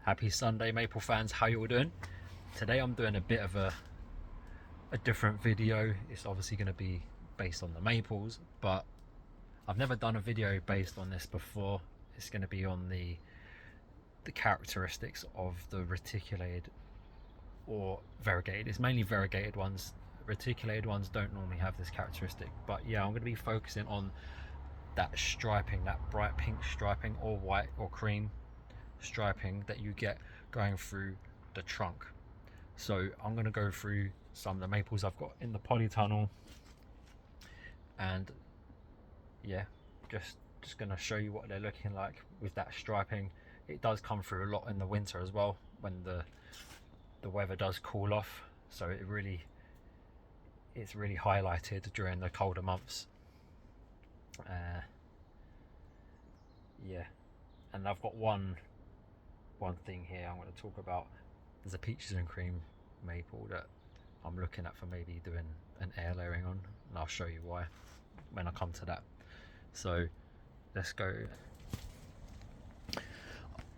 Happy Sunday, Maple fans. How you all doing? Today I'm doing a bit of a different video. It's obviously going to be based on the maples, but I've never done a video based on this before. It's going to be on the characteristics of the reticulated or variegated. It's mainly variegated ones. Reticulated ones don't normally have this characteristic, but yeah, I'm going to be focusing on that striping, that bright pink striping or white or cream striping that you get going through the trunk. So I'm going to go through some of the maples I've got in the polytunnel, and yeah, just going to show you what they're looking like with that striping. It does come through a lot in the winter as well, when the weather does cool off, so it's really highlighted during the colder months. Yeah, and I've got one thing here I'm going to talk about. There's a peaches and cream maple that I'm looking at for maybe doing an air layering on, and I'll show you why when I come to that. So let's go.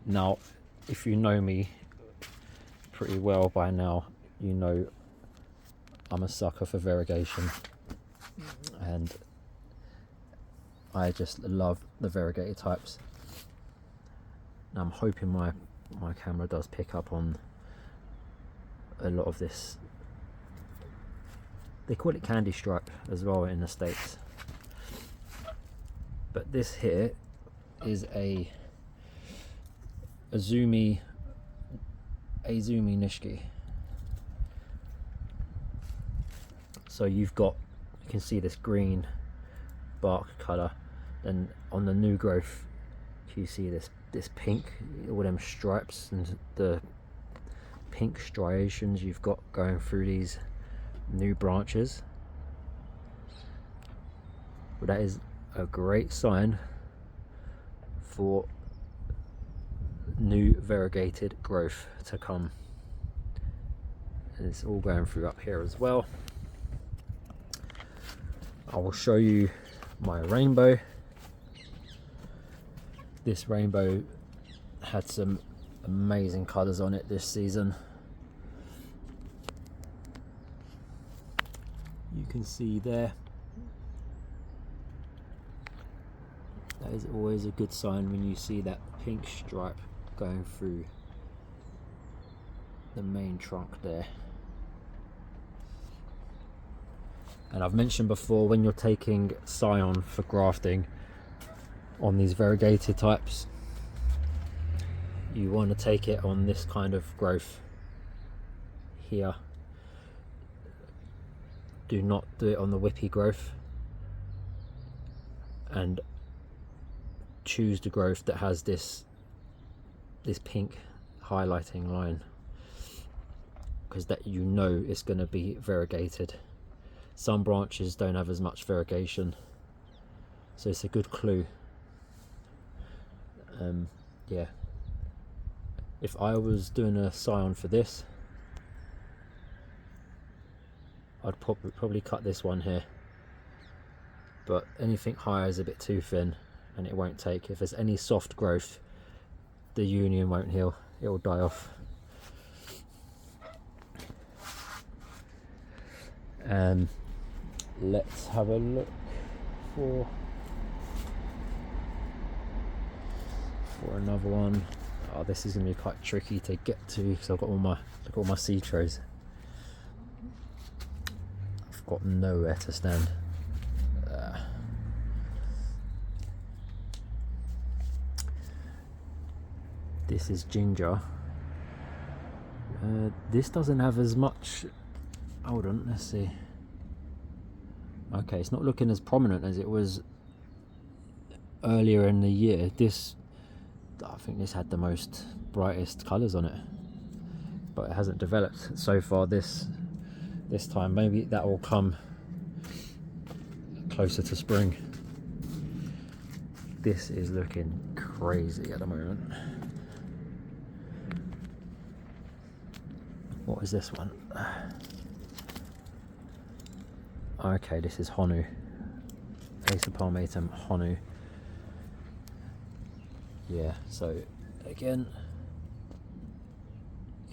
Now, if you know me pretty well by now, you know I'm a sucker for variegation, and I just love the variegated types. Now I'm hoping my camera does pick up on a lot of this. They call it candy stripe as well in the States, but this here is a Azumi Nishiki. So you can see this green bark colour, and on the new growth you see this pink, all them stripes and the pink striations you've got going through these new branches. Well, that is a great sign for new variegated growth to come, and it's all going through up here as well. I will show you my rainbow. This rainbow had some amazing colours on it this season. You can see there. That is always a good sign when you see that pink stripe going through the main trunk there. And I've mentioned before, when you're taking scion for grafting on these variegated types, you want to take it on this kind of growth here. Do not do it on the whippy growth, and choose the growth that has this pink highlighting line, because that you know it's going to be variegated. Some branches don't have as much variegation, so it's a good clue. Yeah, if I was doing a scion for this, I'd probably cut this one here, but anything higher is a bit too thin and it won't take. If there's any soft growth, the union won't heal, it will die off. Let's have a look for another one. Oh, this is going to be quite tricky to get to because I've got all my seed trays. I've got nowhere to stand. This is ginger. This doesn't have as much. Hold on, let's see. Okay, it's not looking as prominent as it was earlier in the year. I think this had the most brightest colours on it, but it hasn't developed so far this time. Maybe that will come closer to spring. This is looking crazy at the moment. What is this one? Okay, this is Honu. Acer palmatum Honu. Yeah, so again,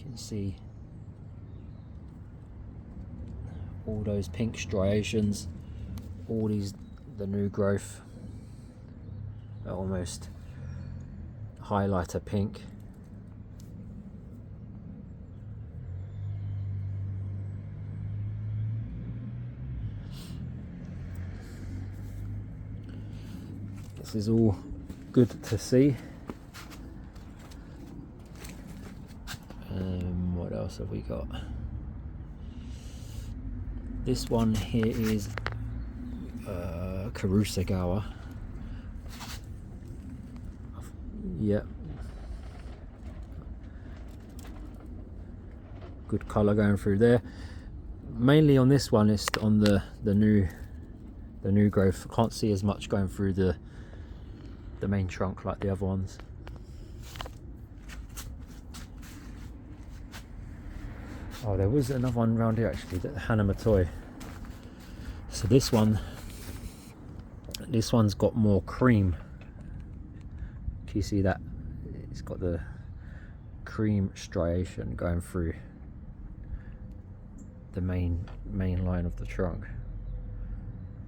can see all those pink striations, all these, the new growth, almost highlighter pink. This is all good to see. What else have we got? This one here is Karusagawa. Yep. Good colour going through there. Mainly on this one, it's on the new growth. I can't see as much going through the main trunk like the other ones. Oh, there was another one around here actually, the Hanamatoi. So this one's got more cream. Can you see that? It's got the cream striation going through the main line of the trunk,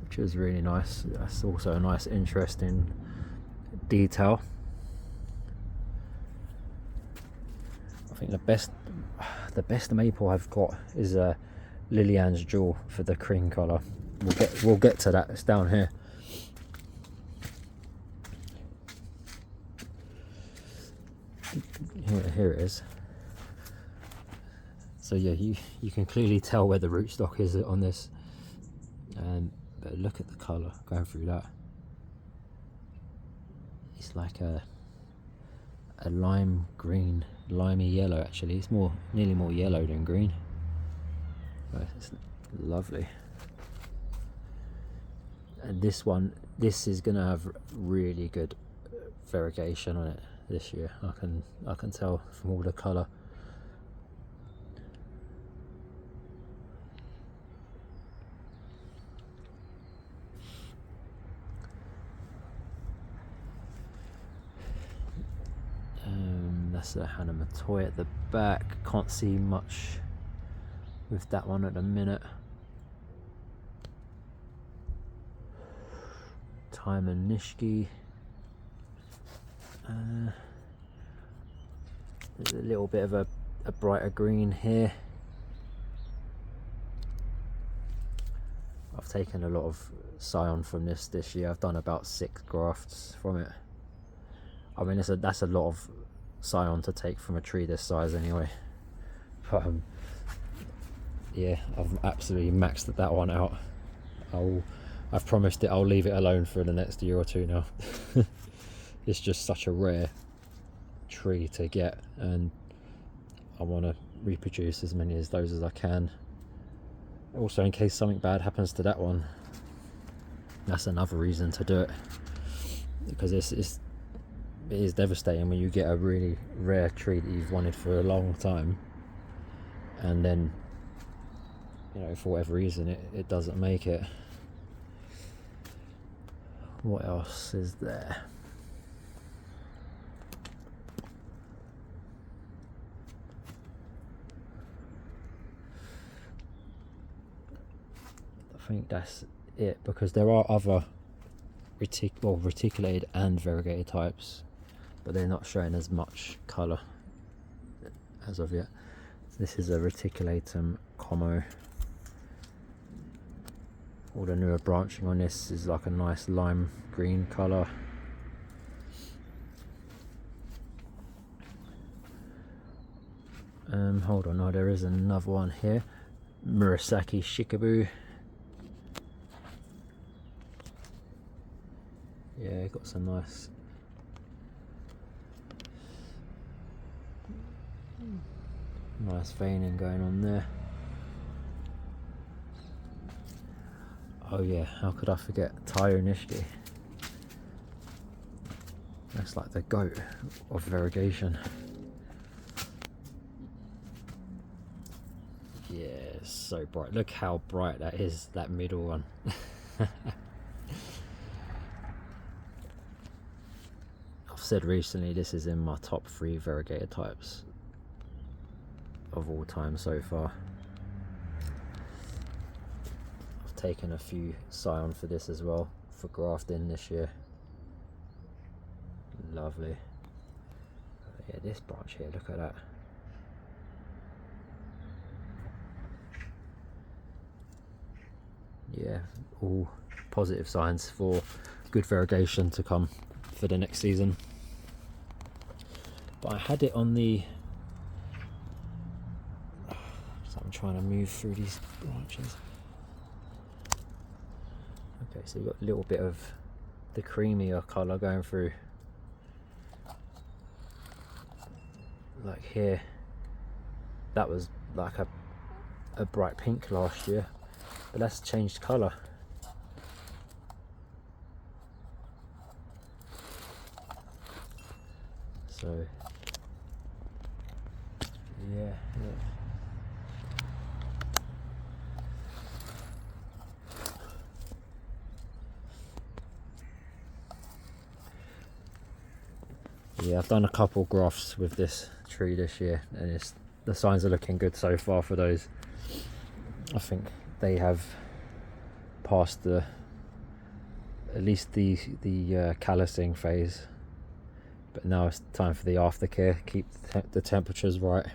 which is really nice. That's also a nice, interesting detail. I think the best maple I've got is Lillian's Jewel for the cream colour. We'll get to that. It's down here. Here it is. So yeah, you can clearly tell where the rootstock is on this. But look at the colour going through that. It's like a lime green, limey yellow actually. It's nearly more yellow than green. But it's lovely. And this is gonna have really good variegation on it this year. I can tell from all the colour. That's the Hanamatoi at the back. Can't see much with that one at the minute. Time and Nishiki. There's a little bit of a brighter green here. I've taken a lot of scion from this year. I've done about 6 grafts from it. I mean, that's a lot of scion to take from a tree this size anyway. But yeah, I've absolutely maxed that one out. I've promised it I'll leave it alone for the next year or two now. It's just such a rare tree to get, and I want to reproduce as many of those as I can. Also, in case something bad happens to that one, that's another reason to do it, because it is devastating when you get a really rare tree that you've wanted for a long time, and then, you know, for whatever reason it doesn't make it. What else is there? I think that's it, because there are other reticulated and variegated types, but they're not showing as much colour as of yet. This is a reticulatum como. All the newer branching on this is like a nice lime green colour. Hold on, no, there is another one here. Murasaki Shikabu. Yeah, got some nice veining going on there. Oh yeah, how could I forget Tayo Nishiki? That's like the goat of variegation. Yeah, it's so bright. Look how bright that is, that middle one. I've said recently this is in my top 3 variegated types. of all time so far. I've taken a few scion for this as well, for grafting this year. Lovely. Yeah, this branch here, look at that. Yeah, all positive signs for good variegation to come for the next season. But I had it on the, so I'm trying to move through these branches. Okay, so you've got a little bit of the creamier colour going through. Like here, that was like a bright pink last year, but that's changed colour. So yeah, yeah, I've done a couple grafts with this tree this year, and the signs are looking good so far for those. I think they have passed at least the callousing phase, but now it's time for the aftercare. Keep the temperatures right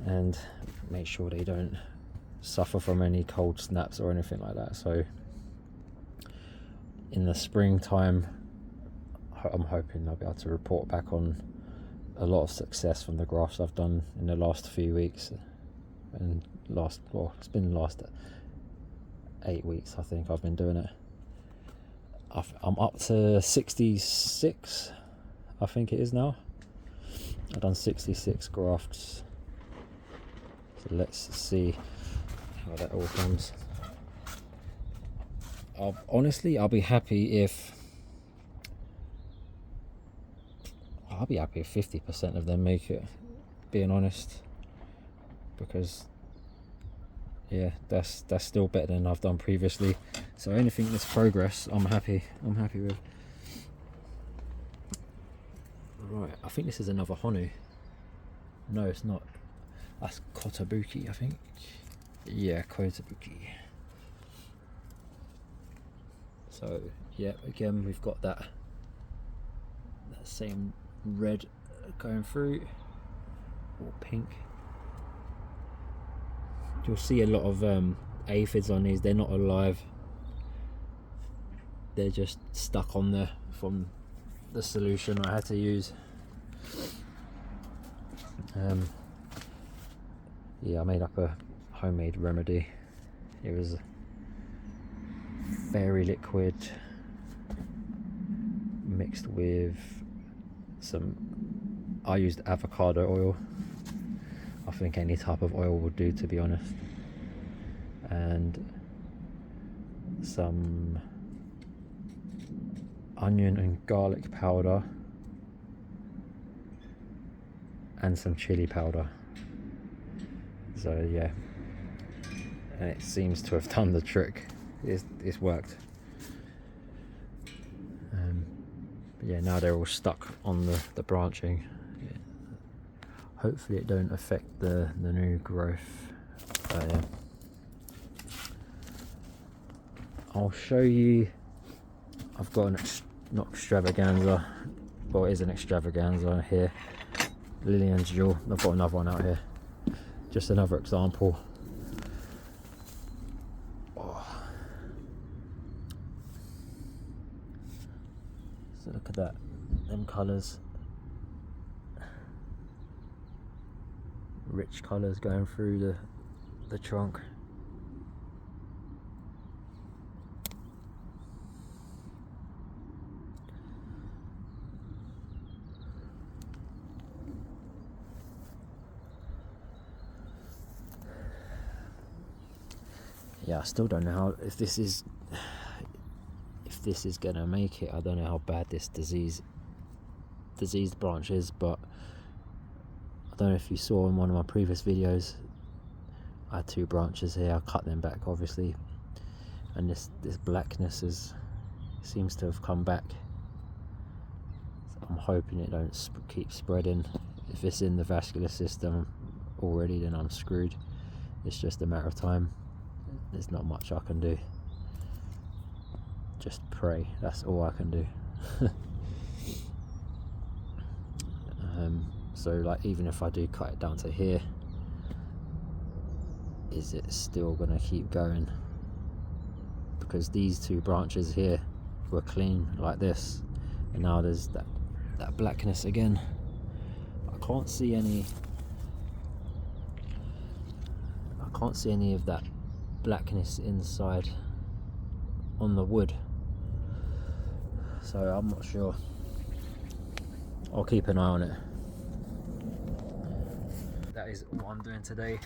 and make sure they don't suffer from any cold snaps or anything like that. So in the springtime, I'm hoping I'll be able to report back on a lot of success from the grafts I've done in the last few weeks, and it's been the last 8 weeks I think I've been doing it. I'm up to 66, I think it is now. I've done 66 grafts, so let's see how that all comes. Honestly, I'll be happy if 50% of them make it, being honest, because yeah, that's still better than I've done previously. So anything that's progress, I'm happy with. Right, I think this is another Honu. No, it's not. That's Kotobuki, I think. Yeah, Kotobuki. So yeah, again we've got that same red going through, or pink. You'll see a lot of aphids on these. They're not alive, they're just stuck on there from the solution I had to use. Yeah, I made up a homemade remedy. It was fairy liquid mixed with I used avocado oil. I think any type of oil would do, to be honest, and some onion and garlic powder and some chili powder. So yeah, and it seems to have done the trick. It's worked. But yeah, now they're all stuck on the branching. Yeah. Hopefully it don't affect the new growth. Yeah. I'll show you. I've got not extravaganza, well it is an extravaganza here, Lillian's Jewel. I've got another one out here, just another example. So look at that, them colours, rich colours going through the trunk. Yeah, I still don't know how, if this is gonna make it. I don't know how bad this diseased branch is, but I don't know if you saw in one of my previous videos, I had 2 branches here. I cut them back obviously, and this blackness seems to have come back. So I'm hoping it don't keep spreading If it's in the vascular system already, then I'm screwed. It's just a matter of time. There's not much I can do. Just pray, that's all I can do. So like, even if I do cut it down to here, is it still gonna keep going? Because these two branches here were clean like this, and now there's that blackness again. I can't see any of that blackness inside on the wood, so I'm not sure. I'll keep an eye on it. That is what I'm doing today.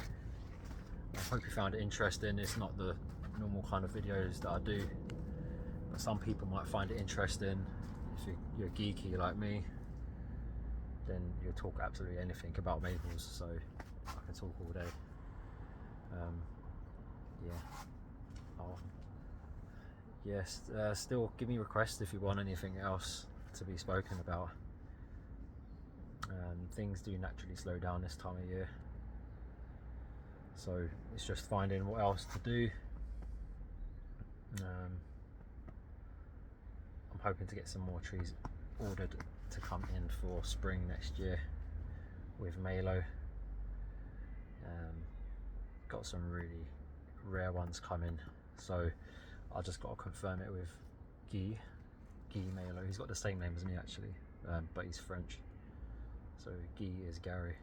I hope you found it interesting. It's not the normal kind of videos that I do, but some people might find it interesting. If you're geeky like me, then you'll talk absolutely anything about maples, so I can talk all day. Yes, still give me requests if you want anything else to be spoken about. Things do naturally slow down this time of year, so it's just finding what else to do. I'm hoping to get some more trees ordered to come in for spring next year with Malo. Got some really rare ones coming, so I just got to confirm it with Guy Malo. He's got the same name as me actually, but he's French, so Guy is Gary,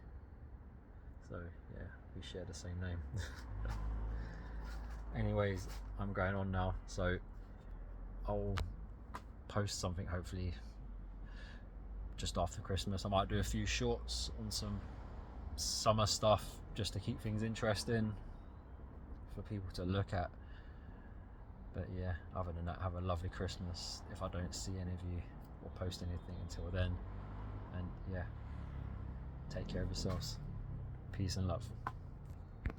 so yeah, we share the same name. Anyways, I'm going on now, so I'll post something hopefully just after Christmas. I might do a few shorts on some summer stuff just to keep things interesting for people to look at. But yeah, other than that, have a lovely Christmas if I don't see any of you or post anything until then. And yeah, take care of yourselves. Peace and love.